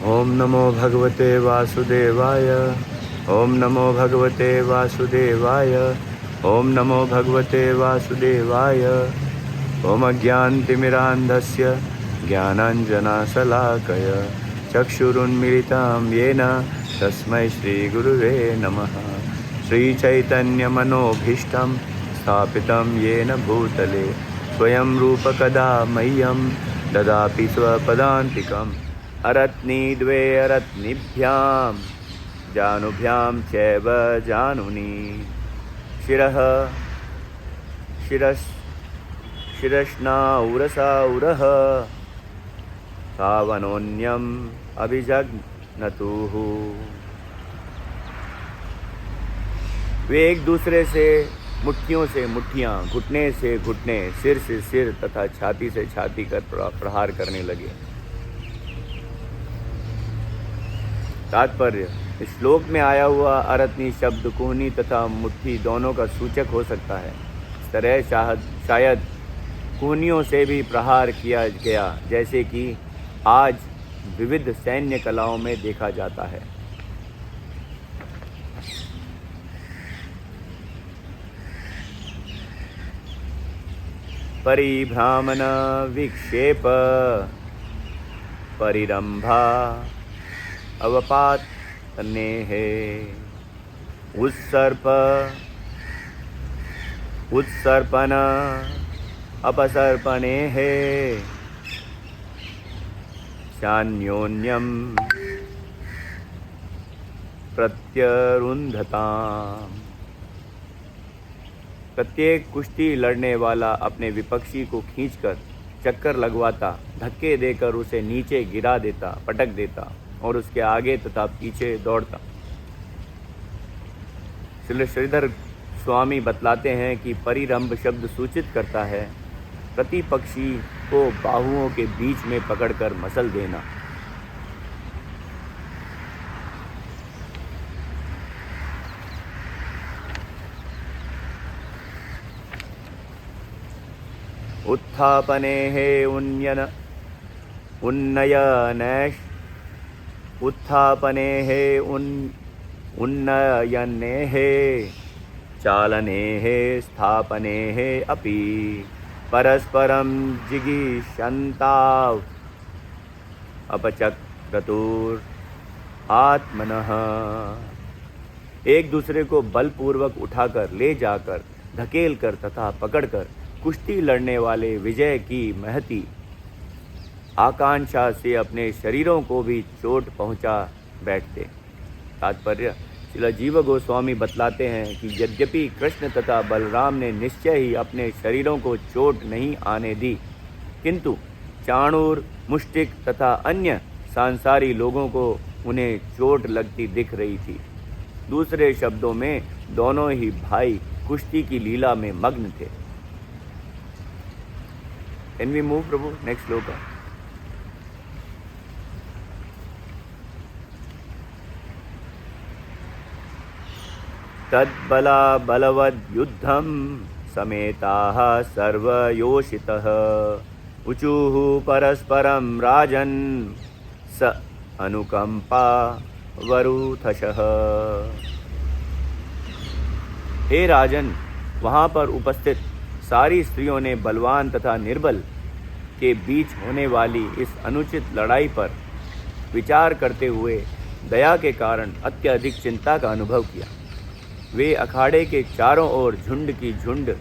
ओम नमो भगवते वासुदेवाय। ओम नमो भगवते वासुदेवाय। ओम नमो भगवते वासुदेवाय। ओम अज्ञानतिमिरान्धस्य ज्ञानाञ्जनशलाकया चक्षुरुन्मिलितं येन तस्मै श्रीगुरुवे नमः। श्रीचैतन्यमनोभीष्टं स्थापितं येन भूतले स्वयं रूपकदा मह्यं ददाति स्वपदान्तिकम्। अरत्नीद्वे अरत्नीभ्यां जानुभ्यां चैव जानुनि शिरः शिरश्नाउरसाउरः सावनोन्यम् अभिजग्नतुः। वे एक दूसरे से मुट्ठियों से मुट्ठियाँ, घुटने से घुटने, सिर से सिर तथा छाती से छाती कर प्रहार करने लगे। तात्पर्य, इस श्लोक में आया हुआ अरत्नी शब्द कुहनी तथा मुट्ठी दोनों का सूचक हो सकता है। इस तरह शायद कुहनियों से भी प्रहार किया गया, जैसे कि आज विविध सैन्य कलाओं में देखा जाता है। परिभ्रामण विक्षेप परिरंभा अवपातने है उत्सर्पण अपसर्पणे है शान्योन्यम प्रत्यरुन्धताम्। प्रत्येक कुश्ती लड़ने वाला अपने विपक्षी को खींचकर चक्कर लगवाता, धक्के देकर उसे नीचे गिरा देता, पटक देता और उसके आगे तथा पीछे दौड़ता। श्रीधर स्वामी बतलाते हैं कि परिरंभ शब्द सूचित करता है प्रतिपक्षी को बाहुओं के बीच में पकड़कर मसल देना। उत्थापने है उन्नयनैष उत्थापने है उन्नयने है चालने है स्थापने है अपि परस्परं जिगीषन्ताव अपचक्रतुर आत्मनः। एक दूसरे को बलपूर्वक उठाकर ले जाकर, धकेलकर तथा पकड़कर कुश्ती लड़ने वाले विजय की महती आकांक्षा से अपने शरीरों को भी चोट पहुंचा बैठते। तात्पर्य, श्रील जीव गोस्वामी बतलाते हैं कि यद्यपि कृष्ण तथा बलराम ने निश्चय ही अपने शरीरों को चोट नहीं आने दी, किंतु चाणूर, मुष्टिक तथा अन्य सांसारी लोगों को उन्हें चोट लगती दिख रही थी। दूसरे शब्दों में दोनों ही भाई कुश्ती की लीला में मग्न थे। Can we move, Prabhu? Next श्लोक। तद्बला बलवद्युद्धं समेताः सर्वयोषितः ऊचुः परस्परं राजन् स अनुकंपा वरुथशः। हे राजन, वहाँ पर उपस्थित सारी स्त्रियों ने बलवान तथा निर्बल के बीच होने वाली इस अनुचित लड़ाई पर विचार करते हुए दया के कारण अत्यधिक चिंता का अनुभव किया। वे अखाड़े के चारों ओर झुंड की झुंड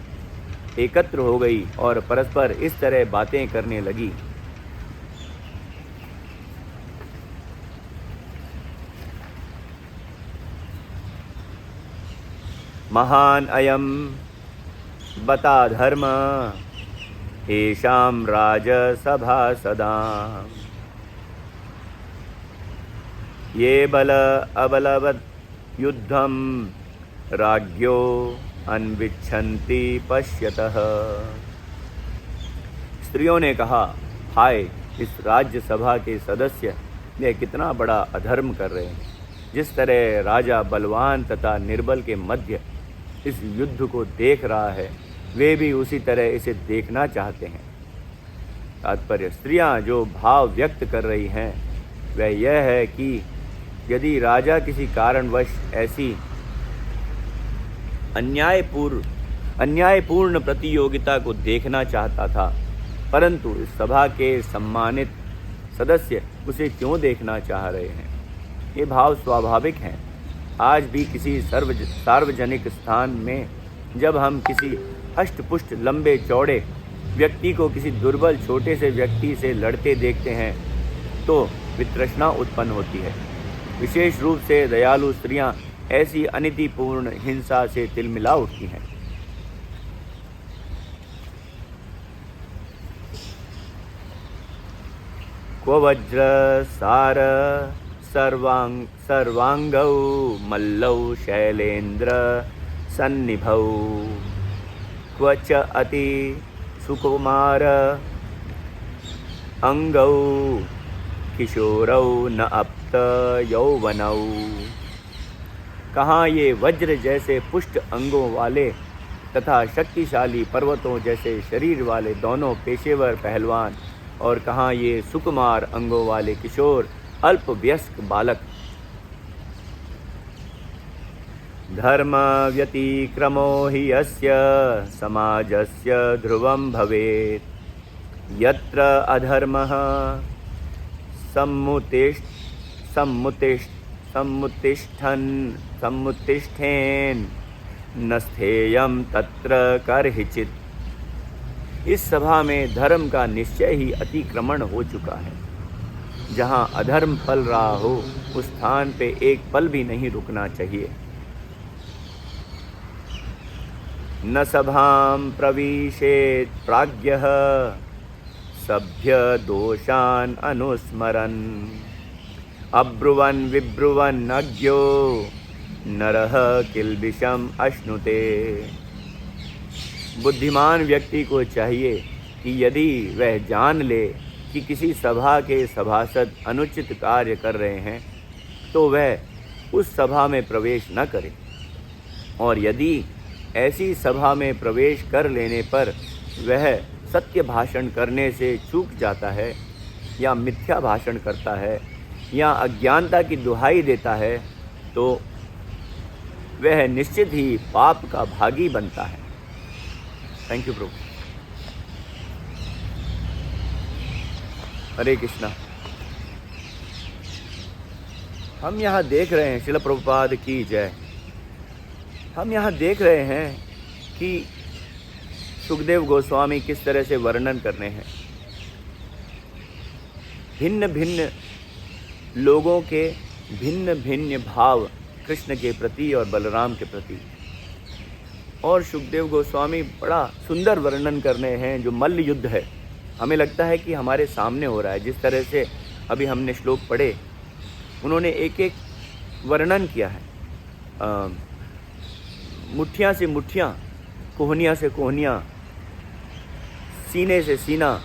एकत्र हो गई और परस्पर इस तरह बातें करने लगी। महान अयम बता धर्म एषां राजसभा सदा ये बल अबलवद युद्धं राज्ञो अन्विच्छन्ति पश्यतः। स्त्रियों ने कहा, हाय, इस राज्य सभा के सदस्य यह कितना बड़ा अधर्म कर रहे हैं। जिस तरह राजा बलवान तथा निर्बल के मध्य इस युद्ध को देख रहा है, वे भी उसी तरह इसे देखना चाहते हैं। तात्पर्य, स्त्रियां जो भाव व्यक्त कर रही हैं वह यह है कि यदि राजा किसी कारणवश ऐसी अन्यायपूर्ण प्रतियोगिता को देखना चाहता था, परंतु इस सभा के सम्मानित सदस्य उसे क्यों देखना चाह रहे हैं? ये भाव स्वाभाविक हैं। आज भी किसी सार्वजनिक स्थान में जब हम किसी हष्ट-पुष्ट लंबे चौड़े व्यक्ति को किसी दुर्बल छोटे से व्यक्ति से लड़ते देखते हैं तो वितृष्णा उत्पन्न होती है। विशेष रूप से दयालु स्त्रियां ऐसी अनीतिपूर्ण हिंसा से तिलमिला उठती हैं। क्व वज्र सार सर्वांगौ मल्लौ शैलेन्द्र सन्निभौ क्व च अति सुकुमार अंगौ किशोरौ न अप्त यौवनौ। कहाँ ये वज्र जैसे पुष्ट अंगों वाले तथा शक्तिशाली पर्वतों जैसे शरीर वाले दोनों पेशेवर पहलवान, और कहाँ ये सुकुमार अंगों वाले किशोर अल्प वयस्क बालक। धर्म व्यतिक्रमो हि यस्य समाजस्य ध्रुवं भवेत् यत्र अधर्मः समुत्तिष्ठेन न स्थेयं तत्र कर्हिचित्। इस सभा में धर्म का निश्चय ही अतिक्रमण हो चुका है। जहाँ अधर्म पल रहा हो उस स्थान पे एक पल भी नहीं रुकना चाहिए। न सभां प्रविशेत् प्राज्ञः सभ्य दोषान् अनुस्मरन् अब्रुवन् विब्रुवन् अज्ञो नरः किल्बिषम् अश्नुते। बुद्धिमान व्यक्ति को चाहिए कि यदि वह जान ले कि किसी सभा के सभासद अनुचित कार्य कर रहे हैं तो वह उस सभा में प्रवेश न करे, और यदि ऐसी सभा में प्रवेश कर लेने पर वह सत्य भाषण करने से चूक जाता है या मिथ्या भाषण करता है या अज्ञानता की दुहाई देता है तो वह निश्चित ही पाप का भागी बनता है। थैंक यू प्रभु। हरे कृष्णा। हम यहाँ देख रहे हैं, श्रील प्रभुपाद की जय, हम यहाँ देख रहे हैं कि सुखदेव गोस्वामी किस तरह से वर्णन कर रहे हैं। भिन्न भिन्न लोगों के भिन्न भिन्न भाव कृष्ण के प्रति और बलराम के प्रति, और सुखदेव गोस्वामी बड़ा सुंदर वर्णन कर रहे हैं। जो मल्ल युद्ध है हमें लगता है कि हमारे सामने हो रहा है। जिस तरह से अभी हमने श्लोक पढ़े, उन्होंने एक एक वर्णन किया है। मुट्ठियाँ से मुट्ठियाँ, कोहनियाँ से कोहनियाँ, सीने से सीना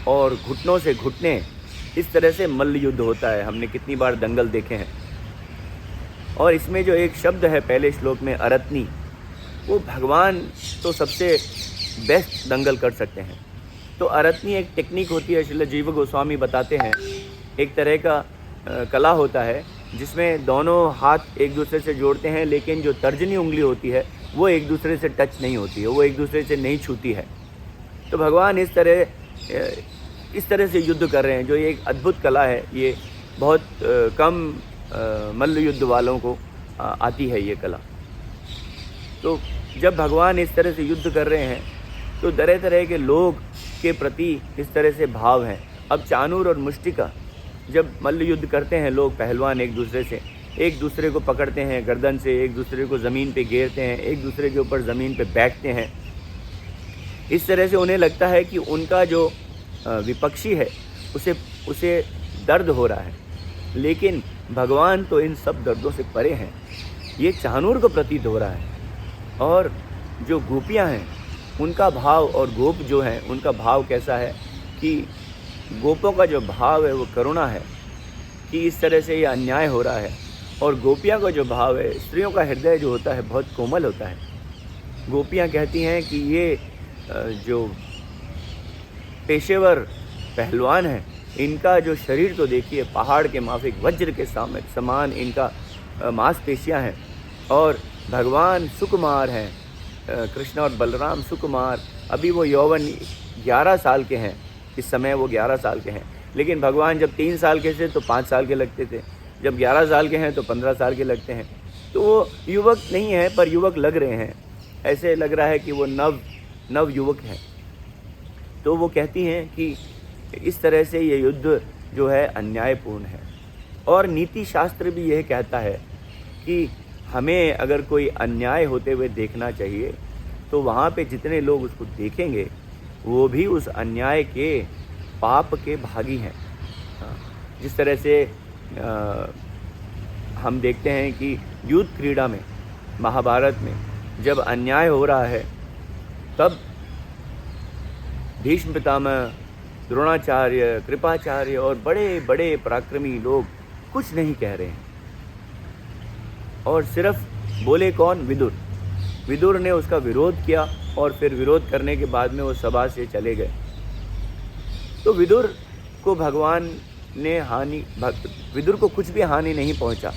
और घुटनों से घुटने, इस तरह से मल्ल युद्ध होता है। हमने कितनी बार दंगल देखे हैं। और इसमें जो एक शब्द है पहले श्लोक में, अरत्नी, वो भगवान तो सबसे बेस्ट दंगल कर सकते हैं। तो अरत्नी एक टेक्निक होती है, श्रील जीव गोस्वामी बताते हैं, एक तरह का कला होता है जिसमें दोनों हाथ एक दूसरे से जोड़ते हैं, लेकिन जो तर्जनी उंगली होती है वो एक दूसरे से टच नहीं होती है, वो एक दूसरे से नहीं छूती है। तो भगवान इस तरह से युद्ध कर रहे हैं, जो एक अद्भुत कला है। ये बहुत कम मल्ल युद्ध वालों को आती है ये कला। तो जब भगवान इस तरह से युद्ध कर रहे हैं तो तरह तरह के लोग के प्रति इस तरह से भाव हैं। अब चानूर और मुष्टिका जब मल्ल युद्ध करते हैं, लोग पहलवान एक दूसरे को पकड़ते हैं गर्दन से, एक दूसरे को ज़मीन पे घेरते हैं, एक दूसरे के ऊपर ज़मीन पे बैठते हैं। इस तरह से उन्हें लगता है कि उनका जो विपक्षी है उसे दर्द हो रहा है, लेकिन भगवान तो इन सब दर्दों से परे हैं। ये चानूर को प्रतीत हो रहा है। और जो गोपियाँ हैं उनका भाव, और गोप जो हैं उनका भाव कैसा है कि गोपों का जो भाव है वो करुणा है कि इस तरह से ये अन्याय हो रहा है। और गोपियाँ का जो भाव है, स्त्रियों का हृदय जो होता है बहुत कोमल होता है। गोपियाँ कहती हैं कि ये जो पेशेवर पहलवान हैं इनका जो शरीर तो देखिए पहाड़ के माफिक वज्र के समान इनका मांसपेशियाँ हैं। और भगवान सुकुमार हैं, कृष्ण और बलराम सुकुमार। अभी वो यौवन 11 साल के हैं, इस समय वो 11 साल के हैं। लेकिन भगवान जब 3 साल के थे तो 5 साल के लगते थे, जब 11 साल के हैं तो 15 साल के लगते हैं। तो वो युवक नहीं है पर युवक लग रहे हैं, ऐसे लग रहा है कि वो नव युवक हैं। तो वो कहती हैं कि इस तरह से ये युद्ध जो है अन्यायपूर्ण है। और नीति शास्त्र भी यह कहता है कि हमें अगर कोई अन्याय होते हुए देखना चाहिए तो वहाँ पे जितने लोग उसको देखेंगे वो भी उस अन्याय के पाप के भागी हैं। जिस तरह से हम देखते हैं कि युद्ध क्रीड़ा में, महाभारत में जब अन्याय हो रहा है तब भीष्म पितामह, द्रोणाचार्य, कृपाचार्य और बड़े बड़े पराक्रमी लोग कुछ नहीं कह रहे हैं। और सिर्फ बोले कौन? विदुर। विदुर ने उसका विरोध किया और फिर विरोध करने के बाद में वो सभा से चले गए। तो विदुर को भगवान ने विदुर को कुछ भी हानि नहीं पहुंचा।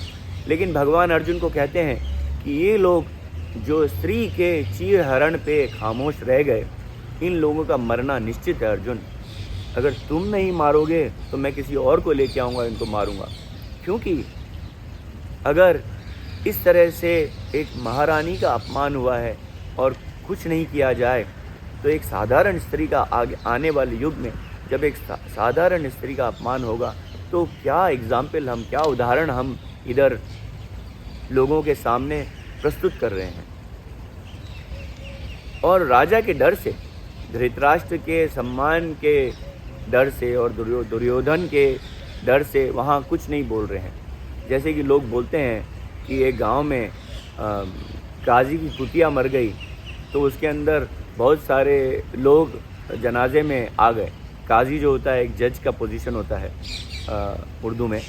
लेकिन भगवान अर्जुन को कहते हैं कि ये लोग जो स्त्री के चीर हरण पे खामोश रह गए, इन लोगों का मरना निश्चित है अर्जुन। अगर तुम नहीं मारोगे तो मैं किसी और को लेके आऊँगा, इनको मारूंगा। क्योंकि अगर इस तरह से एक महारानी का अपमान हुआ है और कुछ नहीं किया जाए तो एक साधारण स्त्री का आने वाले युग में जब एक साधारण स्त्री का अपमान होगा तो क्या एग्जाम्पल हम, क्या उदाहरण हम इधर लोगों के सामने प्रस्तुत कर रहे हैं। और राजा के डर से, धृतराष्ट्र के सम्मान के डर से और दुर्योधन के डर से वहाँ कुछ नहीं बोल रहे हैं। जैसे कि लोग बोलते हैं कि एक गांव में काजी की कुतिया मर गई तो उसके अंदर बहुत सारे लोग जनाजे में आ गए। काजी जो होता है एक जज का पोजीशन होता है उर्दू में।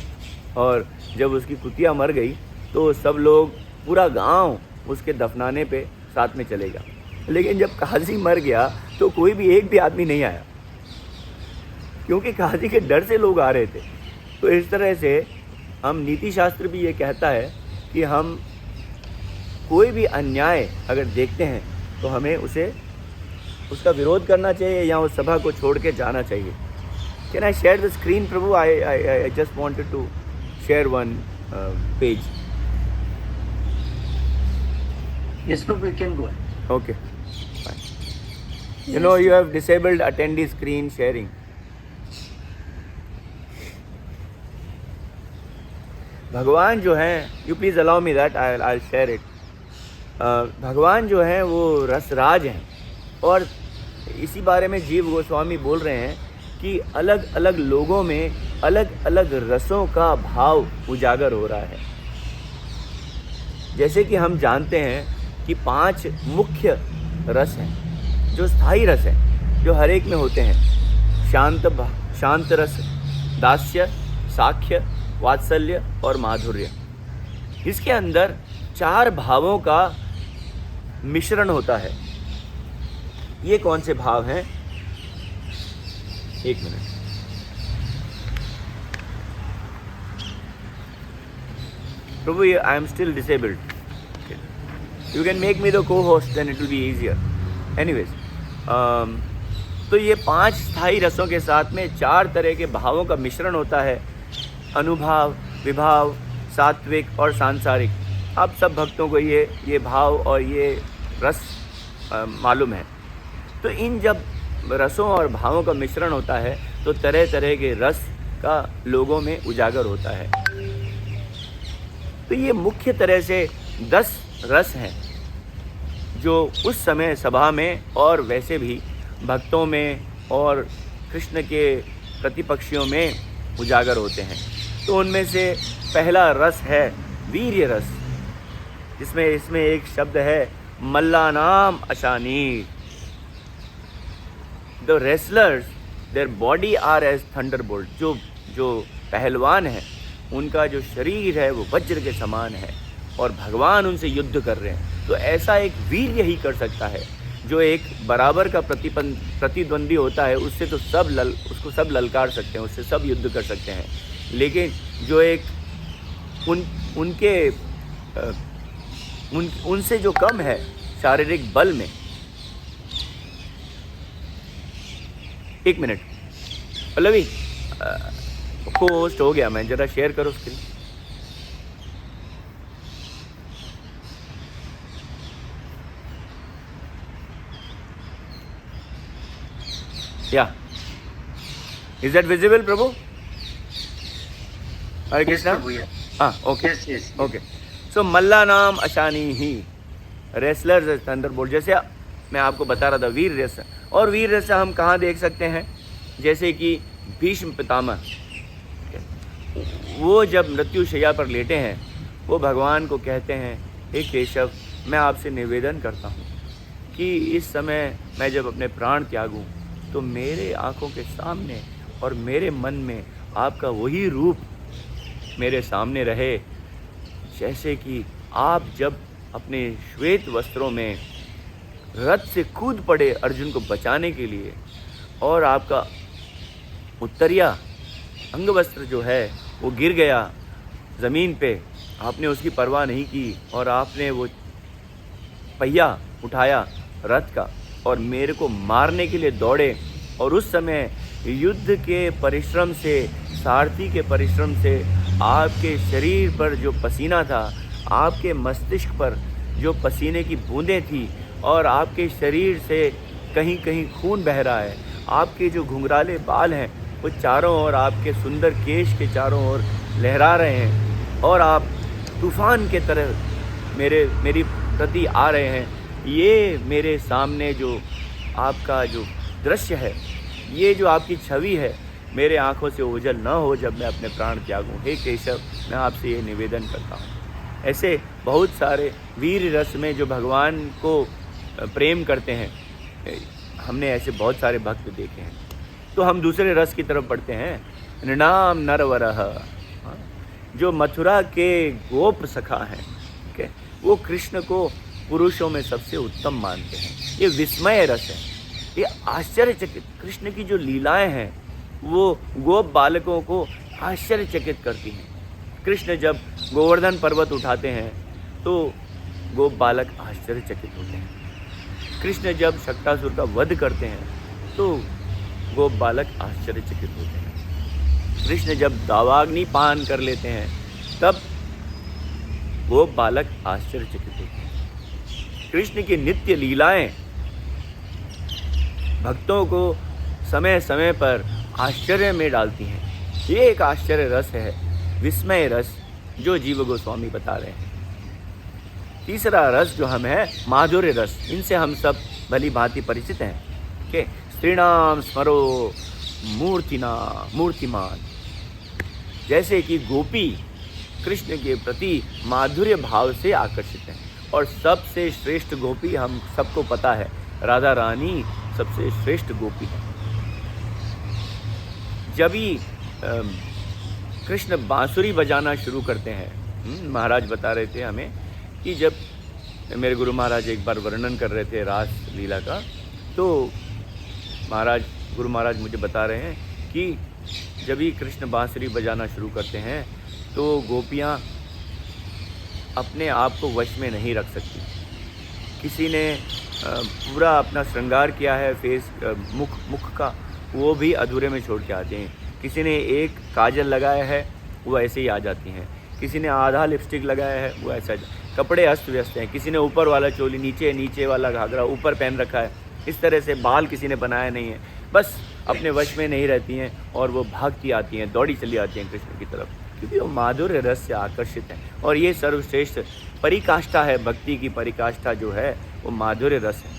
और जब उसकी कुतिया मर गई तो सब लोग, पूरा गांव उसके दफनाने पे साथ में चले गया। लेकिन जब काजी मर गया तो कोई भी एक भी आदमी नहीं आया, क्योंकि काजी के डर से लोग आ रहे थे। तो इस तरह से हम नीति शास्त्र भी ये कहता है कि हम कोई भी अन्याय अगर देखते हैं तो हमें उसका विरोध करना चाहिए या उस सभा को छोड़ के जाना चाहिए। Can I share the screen Prabhu? I just wanted to share one page. Yes, Prabhu, we can go. Okay, fine. You know, you have disabled attendee screen sharing. भगवान जो हैं, you please allow me that, I'll share it. भगवान जो हैं वो रसराज हैं और इसी बारे में जीव गोस्वामी बोल रहे हैं कि अलग अलग लोगों में अलग अलग रसों का भाव उजागर हो रहा है। जैसे कि हम जानते हैं कि 5 मुख्य रस हैं जो स्थायी रस हैं, जो हर एक में होते हैं। शांत रस, दास्य, साख्य, वात्सल्य और माधुर्य। इसके अंदर 4 भावों का मिश्रण होता है। ये कौन से भाव हैं? एक minute. Prabhu, I am still disabled. You can make me the co-host, then it will be easier. Anyways, तो ये 5 स्थायी रसों के साथ में 4 तरह के भावों का मिश्रण होता है। अनुभाव, विभाव, सात्विक और सांसारिक। आप सब भक्तों को ये भाव और ये रस मालूम है। तो इन जब रसों और भावों का मिश्रण होता है तो तरह तरह के रस का लोगों में उजागर होता है। तो ये मुख्य तरह से 10 रस हैं जो उस समय सभा में और वैसे भी भक्तों में और कृष्ण के प्रतिपक्षियों में उजागर होते हैं। तो उनमें से पहला रस है वीर्य रस, जिसमें इसमें एक शब्द है मल्लानाम अशानीर. The wrestlers their body are as thunderbolt. जो पहलवान है उनका जो शरीर है वो वज्र के समान है और भगवान उनसे युद्ध कर रहे हैं. तो ऐसा एक वीर्य ही कर सकता है जो एक बराबर का प्रतिद्वंदी होता है उससे तो उसको सब ललकार सकते हैं, उससे सब युद्ध कर सकते हैं, लेकिन जो एक उनसे जो कम है शारीरिक बल में। एक मिनट पल्लवी, होस्ट हो गया मैं, जरा शेयर करो स्क्रीन। या इज दैट विजिबल प्रभु? हरे कृष्णा। हाँ, ओके ओके। सो मल्ला नाम अशानी ही रेसलर्स थंडरबोल्ट, जैसे मैं आपको बता रहा था वीर रस। और वीर रस हम कहाँ देख सकते हैं? जैसे कि भीष्म पितामह, वो जब मृत्युशैया पर लेटे हैं, वो भगवान को कहते हैं, हे केशव, मैं आपसे निवेदन करता हूँ कि इस समय मैं जब अपने प्राण त्यागूं तो मेरे आँखों के सामने और मेरे मन में आपका वही रूप मेरे सामने रहे, जैसे कि आप जब अपने श्वेत वस्त्रों में रथ से कूद पड़े अर्जुन को बचाने के लिए, और आपका उत्तरिया अंगवस्त्र जो है वो गिर गया ज़मीन पे, आपने उसकी परवाह नहीं की और आपने वो पहिया उठाया रथ का और मेरे को मारने के लिए दौड़े। और उस समय युद्ध के परिश्रम से, सारथी के परिश्रम से आपके शरीर पर जो पसीना था, आपके मस्तिष्क पर जो पसीने की बूंदें थी, और आपके शरीर से कहीं कहीं खून बह रहा है, आपके जो घुंघराले बाल हैं वो चारों ओर, आपके सुंदर केश के चारों ओर लहरा रहे हैं, और आप तूफान के तरह मेरी प्रति आ रहे हैं। ये मेरे सामने जो आपका जो दृश्य है, ये जो आपकी छवि है, मेरे आँखों से ओझल न हो जब मैं अपने प्राण त्यागूं। हे केशव, मैं आपसे ये निवेदन करता हूँ। ऐसे बहुत सारे वीर रस में जो भगवान को प्रेम करते हैं, हमने ऐसे बहुत सारे भक्त देखे हैं। तो हम दूसरे रस की तरफ बढ़ते हैं। नृणाम नरवरः, जो मथुरा के गोप सखा हैं, ठीक है, वो कृष्ण को पुरुषों में सबसे उत्तम मानते हैं। ये विस्मय रस है, ये आश्चर्यचकित, कृष्ण की जो लीलाएं हैं वो गोप बालकों को आश्चर्यचकित करती हैं। कृष्ण जब गोवर्धन पर्वत उठाते हैं तो गोप बालक आश्चर्यचकित होते हैं। कृष्ण जब शक्तासुर का वध करते हैं तो गोप बालक आश्चर्यचकित होते हैं। कृष्ण जब दावाग्नि पान कर लेते हैं तब गोप बालक आश्चर्यचकित होते हैं। कृष्ण की नित्य लीलाएं भक्तों को समय समय पर आश्चर्य में डालती हैं। ये एक आश्चर्य रस है, विस्मय रस, जो जीव गोस्वामी बता रहे हैं। तीसरा रस जो हम है माधुर्य रस, इनसे हम सब भली भांति परिचित हैं कि स्त्रीणाम स्मरो मूर्तिमान, जैसे कि गोपी कृष्ण के प्रति माधुर्य भाव से आकर्षित हैं। और सबसे श्रेष्ठ गोपी हम सबको पता है, राधा रानी सबसे श्रेष्ठ गोपी है। जब ही कृष्ण बांसुरी बजाना शुरू करते हैं, महाराज बता रहे थे हमें कि जब मेरे गुरु महाराज एक बार वर्णन कर रहे थे रास लीला का, तो गुरु महाराज मुझे बता रहे हैं कि जब ही कृष्ण बांसुरी बजाना शुरू करते हैं तो गोपियाँ अपने आप को वश में नहीं रख सकती। किसी ने पूरा अपना श्रृंगार किया है फेस मुख का, वो भी अधूरे में छोड़ के आते हैं। किसी ने एक काजल लगाया है, वो ऐसे ही आ जाती हैं। किसी ने आधा लिपस्टिक लगाया है, वो ऐसा कपड़े अस्त व्यस्त हैं। किसी ने ऊपर वाला चोली नीचे वाला घाघरा ऊपर पहन रखा है। इस तरह से बाल किसी ने बनाया नहीं है, बस अपने वश में नहीं रहती हैं और वो भागती आती हैं, दौड़ी चली आती हैं कृष्ण की तरफ, क्योंकि वो माधुर्य रस से आकर्षित हैं। और ये सर्वश्रेष्ठ परिकाष्ठा है, भक्ति की परिकाष्ठा जो है वो माधुर्य रस है।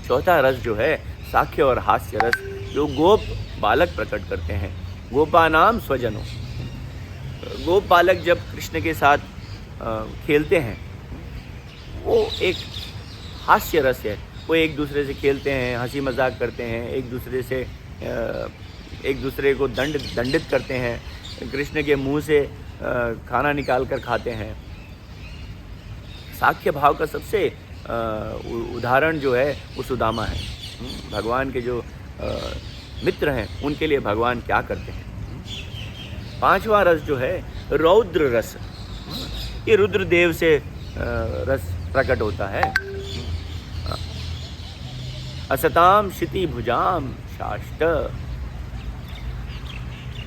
चौथा रस जो है साख्य और हास्य रस, जो गोप बालक प्रकट करते हैं। गोपानाम स्वजनों, गोप बालक जब कृष्ण के साथ खेलते हैं, वो एक हास्य रस है। वो एक दूसरे से खेलते हैं, हंसी मजाक करते हैं, एक दूसरे को दंडित करते हैं, कृष्ण के मुंह से खाना निकाल कर खाते हैं। साख्य भाव का सबसे उदाहरण जो है वो सुदामा है। भगवान के जो मित्र हैं उनके लिए भगवान क्या करते हैं। पांचवा रस जो है रौद्र रस, ये रुद्रदेव से रस प्रकट होता है। असताम क्षिति भुजाम शाष्ट,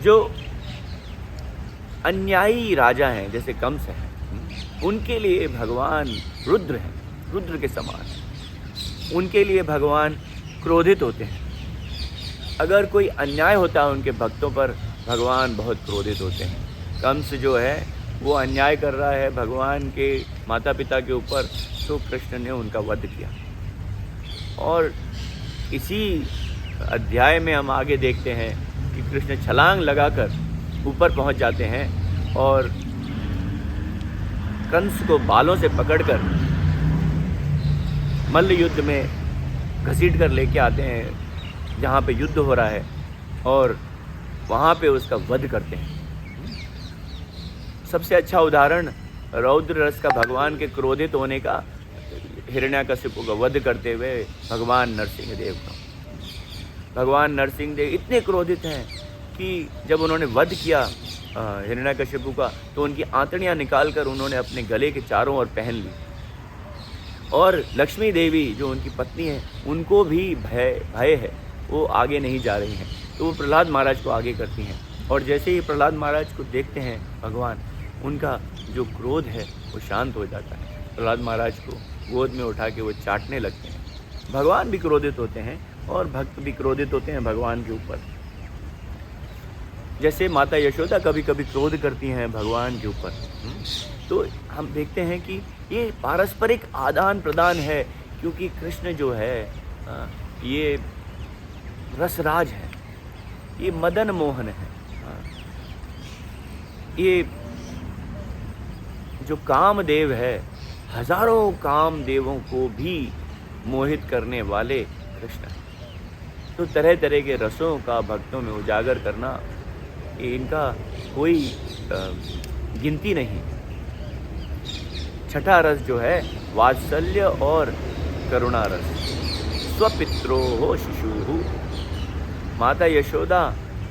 जो अन्यायी राजा हैं जैसे कंस है, उनके लिए भगवान रुद्र हैं, रुद्र के समान। उनके लिए भगवान क्रोधित होते हैं। अगर कोई अन्याय होता है उनके भक्तों पर, भगवान बहुत क्रोधित होते हैं। कंस जो है वो अन्याय कर रहा है भगवान के माता पिता के ऊपर, तो कृष्ण ने उनका वध किया। और इसी अध्याय में हम आगे देखते हैं कि कृष्ण छलांग लगाकर ऊपर पहुंच जाते हैं और कंस को बालों से पकड़कर मल्ल युद्ध में घसीट कर लेके आते हैं जहाँ पे युद्ध हो रहा है, और वहाँ पे उसका वध करते हैं। सबसे अच्छा उदाहरण रौद्र रस का भगवान के क्रोधित होने का, हिरण्याकशिपु का वध करते हुए भगवान नरसिंह देव का। भगवान नरसिंह देव इतने क्रोधित हैं कि जब उन्होंने वध किया हिरण्याकशिपु का, तो उनकी आंतड़ियाँ निकाल कर उन्होंने अपने गले के चारों ओर पहन ली। और लक्ष्मी देवी जो उनकी पत्नी है, उनको भी भय है, वो आगे नहीं जा रही हैं, तो वो प्रहलाद महाराज को आगे करती हैं। और जैसे ही प्रहलाद महाराज को देखते हैं भगवान, उनका जो क्रोध है वो शांत हो जाता है। प्रहलाद महाराज को गोद में उठा के वो चाटने लगते हैं। भगवान भी क्रोधित होते हैं और भक्त भी क्रोधित होते हैं भगवान के ऊपर। जैसे माता यशोदा कभी कभी क्रोध करती हैं भगवान के ऊपर। तो हम देखते हैं कि ये पारस्परिक आदान प्रदान है, क्योंकि कृष्ण जो है ये रसराज है, ये मदन मोहन है। ये जो कामदेव है, हजारों कामदेवों को भी मोहित करने वाले कृष्ण। तो तरह तरह के रसों का भक्तों में उजागर करना, इनका कोई गिनती नहीं। छठा रस जो है वात्सल्य और करुणा रस। स्वपित्रो हो शिशु, माता यशोदा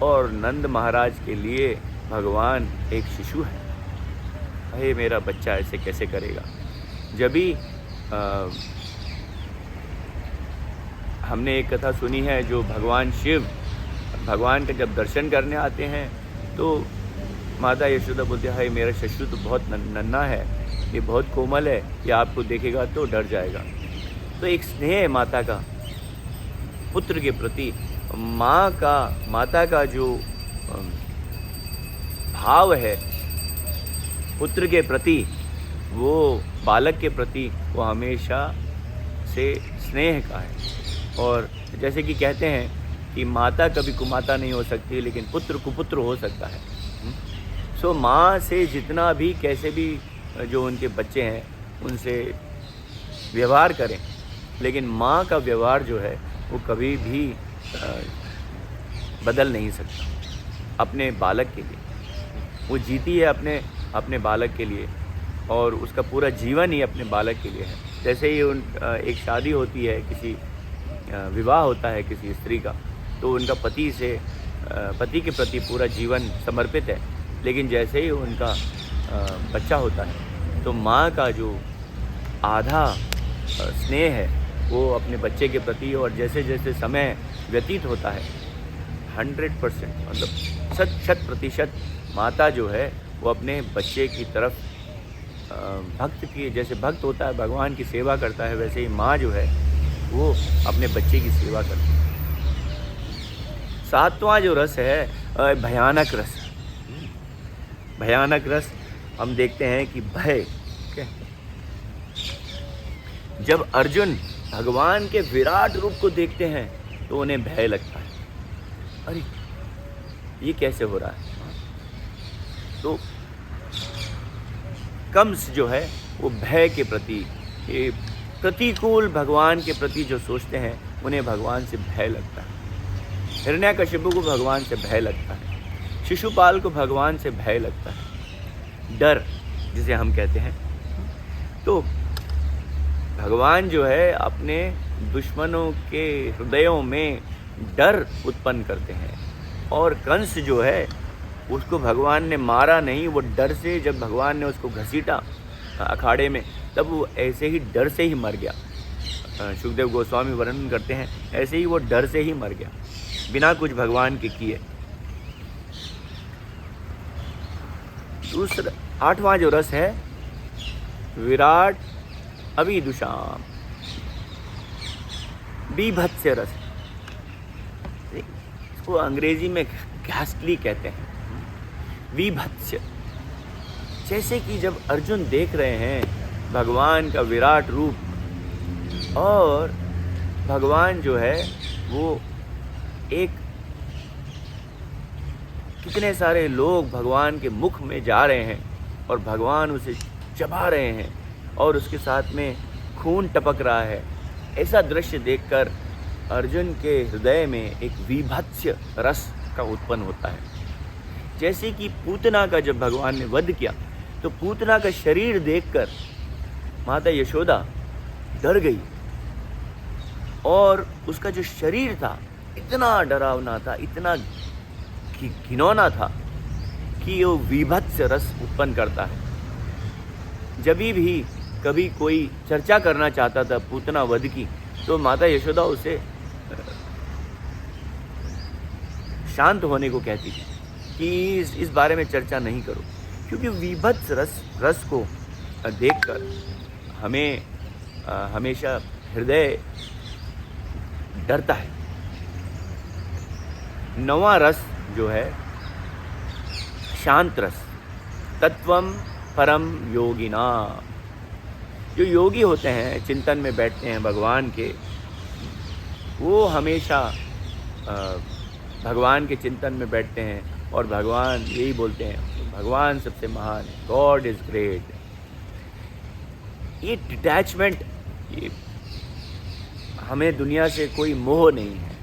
और नंद महाराज के लिए भगवान एक शिशु है। अरे मेरा बच्चा ऐसे कैसे करेगा। जब भी हमने एक कथा सुनी है, जो भगवान शिव भगवान का जब दर्शन करने आते हैं तो माता यशोदा बोलती है, मेरा शिशु तो बहुत नन्हा है, ये बहुत कोमल है, ये आपको देखेगा तो डर जाएगा। तो एक स्नेह है माता का पुत्र के प्रति, माता का जो भाव है पुत्र के प्रति, वो बालक के प्रति वो हमेशा से स्नेह का है। और जैसे कि कहते हैं कि माता कभी कुमाता नहीं हो सकती, लेकिन पुत्र कुपुत्र हो सकता है। सो माँ से जितना भी कैसे भी जो उनके बच्चे हैं उनसे व्यवहार करें, लेकिन माँ का व्यवहार जो है वो कभी भी बदल नहीं सकता अपने बालक के लिए। वो जीती है अपने बालक के लिए, और उसका पूरा जीवन ही अपने बालक के लिए है। जैसे ही एक शादी होती है, किसी विवाह होता है किसी स्त्री का, तो उनका पति के प्रति पूरा जीवन समर्पित है। लेकिन जैसे ही उनका बच्चा होता है, तो माँ का जो आधा स्नेह है वो अपने बच्चे के प्रति, और जैसे जैसे समय व्यतीत होता है 100% मतलब 100% माता जो है वो अपने बच्चे की तरफ भक्त की, जैसे भक्त होता है भगवान की सेवा करता है, वैसे ही माँ जो है वो अपने बच्चे की सेवा करती है। सातवां जो रस है भयानक रस। भयानक रस हम देखते हैं कि भय। जब अर्जुन भगवान के विराट रूप को देखते हैं तो उन्हें भय लगता है, अरे ये कैसे हो रहा है। तो कंस जो है वो भय के प्रति, ये प्रतिकूल भगवान के प्रति जो सोचते हैं उन्हें भगवान से भय लगता है। हिरण्याकशिपु को भगवान से भय लगता है, शिशुपाल को भगवान से भय लगता है, डर जिसे हम कहते हैं। तो भगवान जो है अपने दुश्मनों के हृदयों में डर उत्पन्न करते हैं। और कंस जो है उसको भगवान ने मारा नहीं, वो डर से, जब भगवान ने उसको घसीटा अखाड़े में, तब वो ऐसे ही डर से ही मर गया। सुखदेव गोस्वामी वर्णन करते हैं ऐसे ही वो डर से ही मर गया, बिना कुछ भगवान के किए। दूसरा 8वां जो रस है विराट अभिदुषाम, बीभत्स्य रस। इसको अंग्रेजी में घास्टली कहते हैं, बीभत्स्य। जैसे कि जब अर्जुन देख रहे हैं भगवान का विराट रूप, और भगवान जो है वो एक, कितने सारे लोग भगवान के मुख में जा रहे हैं और भगवान उसे चबा रहे हैं और उसके साथ में खून टपक रहा है। ऐसा दृश्य देखकर अर्जुन के हृदय में एक वीभत्स्य रस का उत्पन्न होता है। जैसे कि पूतना का जब भगवान ने वध किया तो पूतना का शरीर देखकर माता यशोदा डर गई, और उसका जो शरीर था इतना डरावना था, इतना घिनौना था कि वो वीभत्स्य रस उत्पन्न करता है। जब भी कभी कोई चर्चा करना चाहता था पूतना वध की, तो माता यशोदा उसे शांत होने को कहती थी कि इस बारे में चर्चा नहीं करो, क्योंकि वीभत्स रस को देखकर हमें हमेशा हृदय डरता है। 9वां रस जो है शांत रस, तत्वम परम योगिना। जो योगी होते हैं, चिंतन में बैठते हैं भगवान के, वो हमेशा भगवान के चिंतन में बैठते हैं और भगवान यही बोलते हैं, भगवान सबसे महान है, गॉड इज़ ग्रेट। ये डिटैचमेंट, ये हमें दुनिया से कोई मोह नहीं है।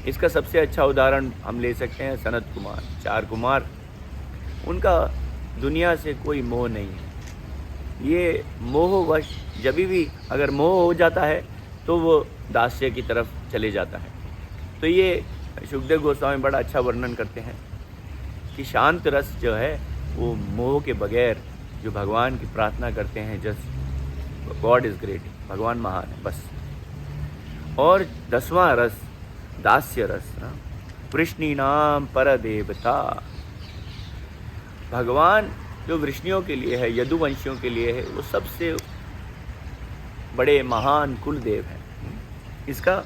इसका सबसे अच्छा उदाहरण हम ले सकते हैं सनत कुमार, 4 कुमार, उनका दुनिया से कोई मोह नहीं है। ये मोहवश जब भी अगर मोह हो जाता है तो वो दास्य की तरफ चले जाता है। तो ये सुखदेव गोस्वामी बड़ा अच्छा वर्णन करते हैं कि शांत रस जो है वो मोह के बगैर जो भगवान की प्रार्थना करते हैं, जस्ट गॉड इज़ ग्रेट, भगवान महान है, बस। और 10वां रस दास्य रस, वृष्णीनाम परदेवता। भगवान जो वृष्णियों के लिए है, यदुवंशियों के लिए है, वो सबसे बड़े महान कुल देव हैं। इसका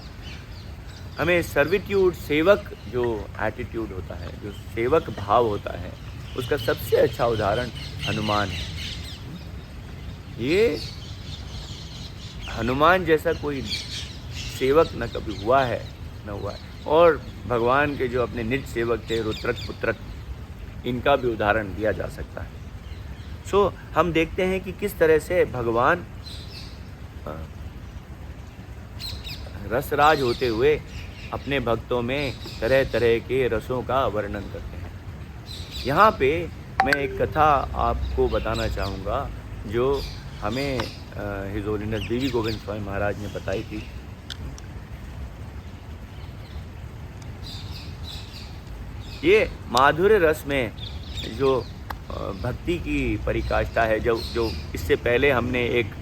हमें सर्विट्यूड, सेवक जो एटीट्यूड होता है, जो सेवक भाव होता है, उसका सबसे अच्छा उदाहरण हनुमान है। ये हनुमान जैसा कोई सेवक न कभी हुआ है, न हुआ है। और भगवान के जो अपने निज सेवक थे रुद्रक पुत्रक, इनका भी उदाहरण दिया जा सकता है। सो हम देखते हैं कि किस तरह से भगवान रसराज होते हुए अपने भक्तों में तरह तरह के रसों का वर्णन करते हैं। यहाँ पे मैं एक कथा आपको बताना चाहूँगा जो हमें हिज होलीनेस देवी गोविंद स्वामी महाराज ने बताई थी। ये माधुर्य रस में जो भक्ति की परिकाष्ठा है, जो इससे पहले हमने एक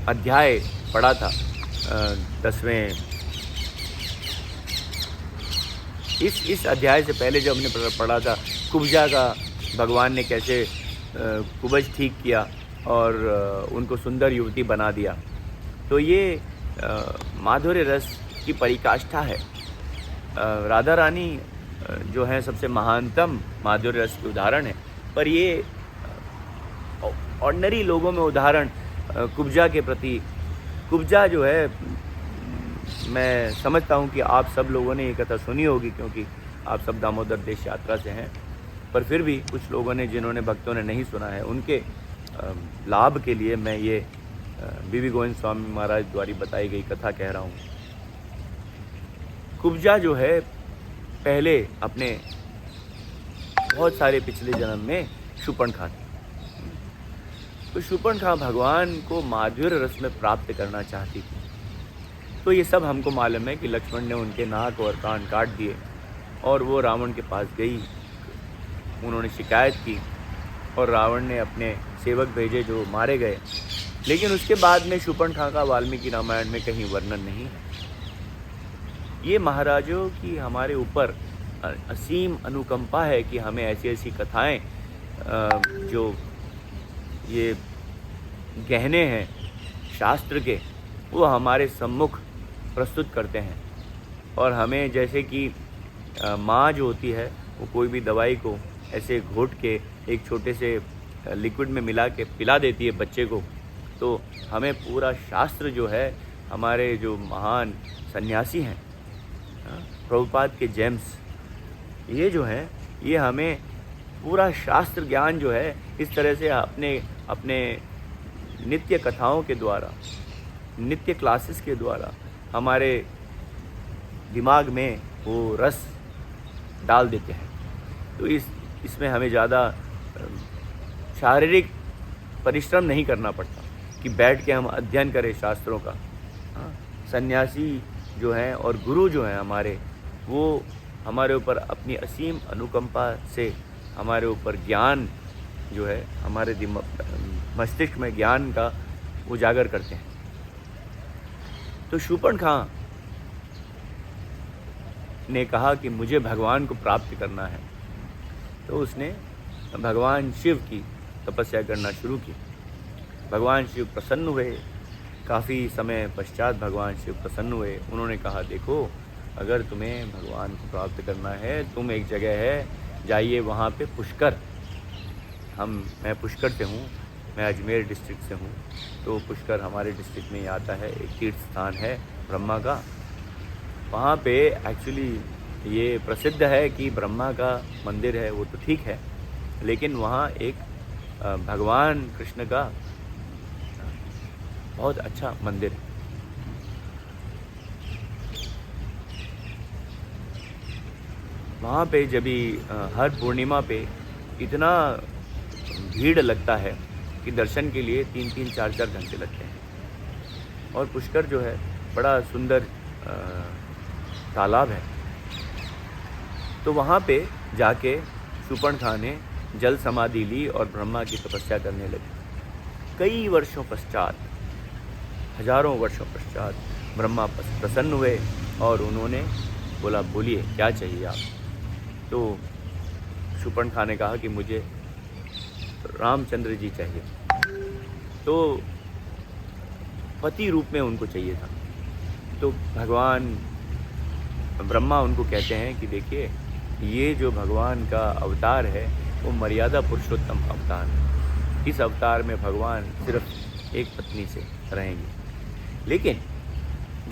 अध्याय पढ़ा था 10वें, इस अध्याय से पहले जो हमने पढ़ा था कुब्जा का, भगवान ने कैसे कुब्ज ठीक किया और उनको सुंदर युवती बना दिया। तो ये माधुर्य रस की परिकाष्ठा है। राधा रानी जो है सबसे महानतम माधुर्य रस के उदाहरण है, पर ये ऑर्डिनरी लोगों में उदाहरण कुब्जा के प्रति, कुब्जा जो है, मैं समझता हूँ कि आप सब लोगों ने ये कथा सुनी होगी क्योंकि आप सब दामोदर देश यात्रा से हैं, पर फिर भी कुछ लोगों ने, जिन्होंने भक्तों ने नहीं सुना है, उनके लाभ के लिए मैं ये बीवी गोविंद स्वामी महाराज द्वारा बताई गई कथा कह रहा हूँ। कुब्जा जो है पहले अपने बहुत सारे पिछले जन्म में शूर्पणखा थी। तो शूर्पणखा भगवान को माधुर्य रस में प्राप्त करना चाहती थी। तो ये सब हमको मालूम है कि लक्ष्मण ने उनके नाक और कान काट दिए और वो रावण के पास गई। उन्होंने शिकायत की और रावण ने अपने सेवक भेजे जो मारे गए। लेकिन उसके बाद में शूर्पणखा का वाल्मीकि रामायण में कहीं वर्णन नहीं है। ये महाराजों की हमारे ऊपर असीम अनुकंपा है कि हमें ऐसी ऐसी कथाएं जो ये गहने हैं शास्त्र के, वो हमारे सम्मुख प्रस्तुत करते हैं। और हमें जैसे कि माँ जो होती है वो कोई भी दवाई को ऐसे घोट के एक छोटे से लिक्विड में मिला के पिला देती है बच्चे को, तो हमें पूरा शास्त्र जो है, हमारे जो महान सन्यासी हैं प्रभुपाद के जेम्स, ये जो हैं ये हमें पूरा शास्त्र ज्ञान जो है इस तरह से अपने नित्य कथाओं के द्वारा, नित्य क्लासेस के द्वारा हमारे दिमाग में वो रस डाल देते हैं। तो इसमें हमें ज़्यादा शारीरिक परिश्रम नहीं करना पड़ता कि बैठ के हम अध्ययन करें शास्त्रों का। सन्यासी जो हैं और गुरु जो हैं हमारे, वो हमारे ऊपर अपनी असीम अनुकंपा से हमारे ऊपर ज्ञान जो है, हमारे मस्तिष्क में ज्ञान का उजागर करते हैं। तो शूर्पणखा ने कहा कि मुझे भगवान को प्राप्त करना है। तो उसने भगवान शिव की तपस्या करना शुरू की। भगवान शिव प्रसन्न हुए। काफ़ी समय पश्चात भगवान शिव प्रसन्न हुए। उन्होंने कहा, देखो, अगर तुम्हें भगवान को प्राप्त करना है, तुम एक जगह है, जाइए वहाँ पे पुष्कर। मैं पुष्कर से हूँ, मैं अजमेर डिस्ट्रिक्ट से हूँ। तो पुष्कर हमारे डिस्ट्रिक्ट में ही आता है, एक तीर्थ स्थान है ब्रह्मा का। वहाँ पे एक्चुअली ये प्रसिद्ध है कि ब्रह्मा का मंदिर है, वो तो ठीक है, लेकिन वहाँ एक भगवान कृष्ण का बहुत अच्छा मंदिर है। वहाँ पे जब भी हर पूर्णिमा पे इतना भीड़ लगता है कि दर्शन के लिए 3-3, 4-4 घंटे लगते हैं। और पुष्कर जो है बड़ा सुंदर तालाब है। तो वहाँ पे जाके शूर्पणखा ने जल समाधि ली और ब्रह्मा की तपस्या करने लगी। कई वर्षों पश्चात, हजारों वर्षों पश्चात ब्रह्मा प्रसन्न हुए और उन्होंने बोला, बोलिए क्या चाहिए आप। तो शूर्पणखा ने कहा कि मुझे रामचंद्र जी चाहिए। तो पति रूप में उनको चाहिए था। तो भगवान ब्रह्मा उनको कहते हैं कि देखिए, ये जो भगवान का अवतार है वो मर्यादा पुरुषोत्तम अवतार है। इस अवतार में भगवान सिर्फ एक पत्नी से रहेंगे। लेकिन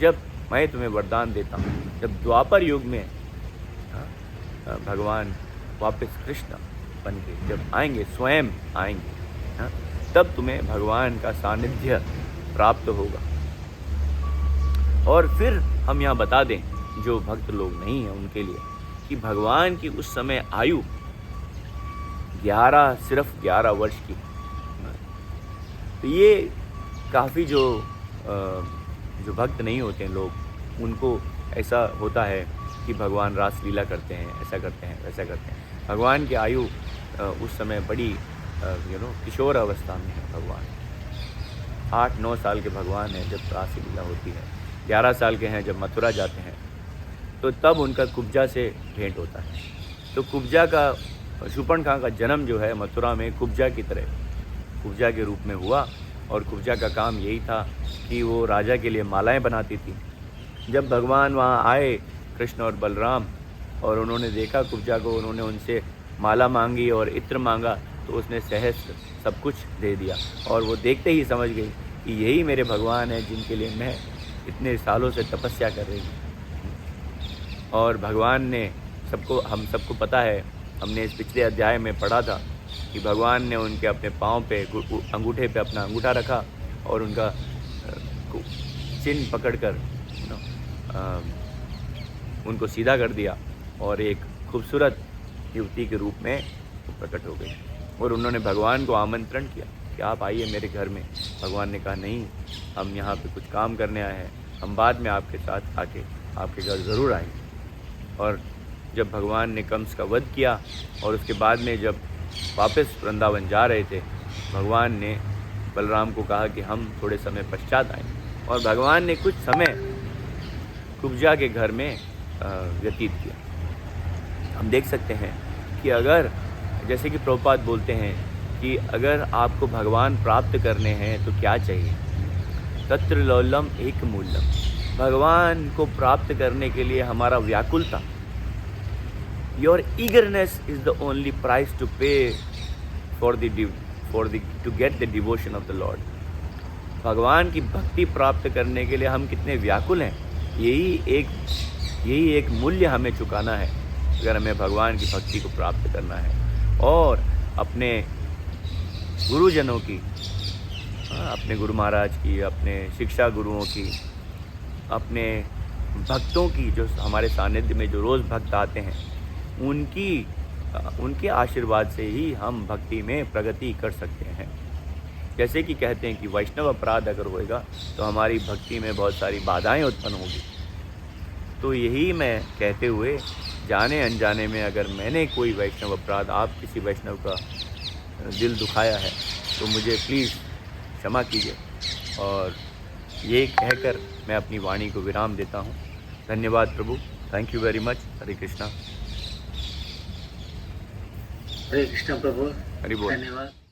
जब मैं तुम्हें वरदान देता हूँ, जब द्वापर युग में भगवान वापस कृष्ण बन के जब आएंगे, स्वयं आएंगे, तब तुम्हें भगवान का सानिध्य प्राप्त होगा। और फिर हम यहाँ बता दें, जो भक्त लोग नहीं हैं उनके लिए, कि भगवान की उस समय आयु सिर्फ 11 वर्ष की। तो ये काफ़ी जो भक्त नहीं होते हैं लोग, उनको ऐसा होता है कि भगवान रासलीला करते हैं, ऐसा करते हैं, वैसा करते हैं। भगवान की आयु उस समय बड़ी किशोर अवस्था में है। भगवान 8-9 साल के भगवान हैं जब रासलीला होती है, 11 साल के हैं जब मथुरा जाते हैं, तो तब उनका कुब्जा से भेंट होता है। तो कुब्जा का, शूर्पणखा का जन्म जो है मथुरा में कुब्जा की तरह, कुब्जा के रूप में हुआ। और कुब्जा का काम यही था कि वो राजा के लिए मालाएं बनाती थी। जब भगवान वहाँ आए, कृष्ण और बलराम, और उन्होंने देखा कुब्जा को, उन्होंने उनसे माला मांगी और इत्र मांगा, तो उसने सहस्त्र सब कुछ दे दिया। और वो देखते ही समझ गई कि यही मेरे भगवान हैं जिनके लिए मैं इतने सालों से तपस्या कर रही हूँ। और भगवान ने हम सबको पता है, हमने इस पिछले अध्याय में पढ़ा था कि भगवान ने उनके अपने पाँव पे, अंगूठे पे अपना अंगूठा रखा और उनका चिन्ह पकड़कर उनको सीधा कर दिया और एक खूबसूरत युवती के रूप में प्रकट हो गई। और उन्होंने भगवान को आमंत्रण किया कि आप आइए मेरे घर में। भगवान ने कहा नहीं, हम यहाँ पे कुछ काम करने आए हैं, हम बाद में आपके साथ आके आपके घर ज़रूर आएंगे। और जब भगवान ने कंस का वध किया और उसके बाद में जब वापस वृंदावन जा रहे थे, भगवान ने बलराम को कहा कि हम थोड़े समय पश्चात आएंगे। और भगवान ने कुछ समय कुब्जा के घर में व्यतीत किया। हम देख सकते हैं कि अगर, जैसे कि प्रभुपाद बोलते हैं कि अगर आपको भगवान प्राप्त करने हैं तो क्या चाहिए, तत्र लौलम एक मूल्यम। भगवान को प्राप्त करने के लिए हमारा व्याकुलता, your eagerness is the only price to pay to get the devotion of the lord. भगवान की भक्ति प्राप्त करने के लिए हम कितने व्याकुल हैं, यही एक मूल्य हमें चुकाना है अगर हमें भगवान की भक्ति को प्राप्त करना है। और अपने गुरुजनों की, अपने गुरु महाराज की, अपने शिक्षा गुरुओं की, अपने भक्तों की, जो हमारे सानिध्य में जो रोज़ भक्त आते हैं, उनके आशीर्वाद से ही हम भक्ति में प्रगति कर सकते हैं। जैसे कि कहते हैं कि वैष्णव अपराध अगर होएगा तो हमारी भक्ति में बहुत सारी बाधाएं उत्पन्न होगी। तो यही मैं कहते हुए, जाने अनजाने में अगर मैंने कोई वैष्णव अपराध, आप किसी वैष्णव का दिल दुखाया है तो मुझे प्लीज़ क्षमा कीजिए। और ये कहकर मैं अपनी वाणी को विराम देता हूँ। धन्यवाद प्रभु, थैंक यू वेरी मच। हरे कृष्णा। हरे कृष्ण प्रभु, हरि बोल। धन्यवाद।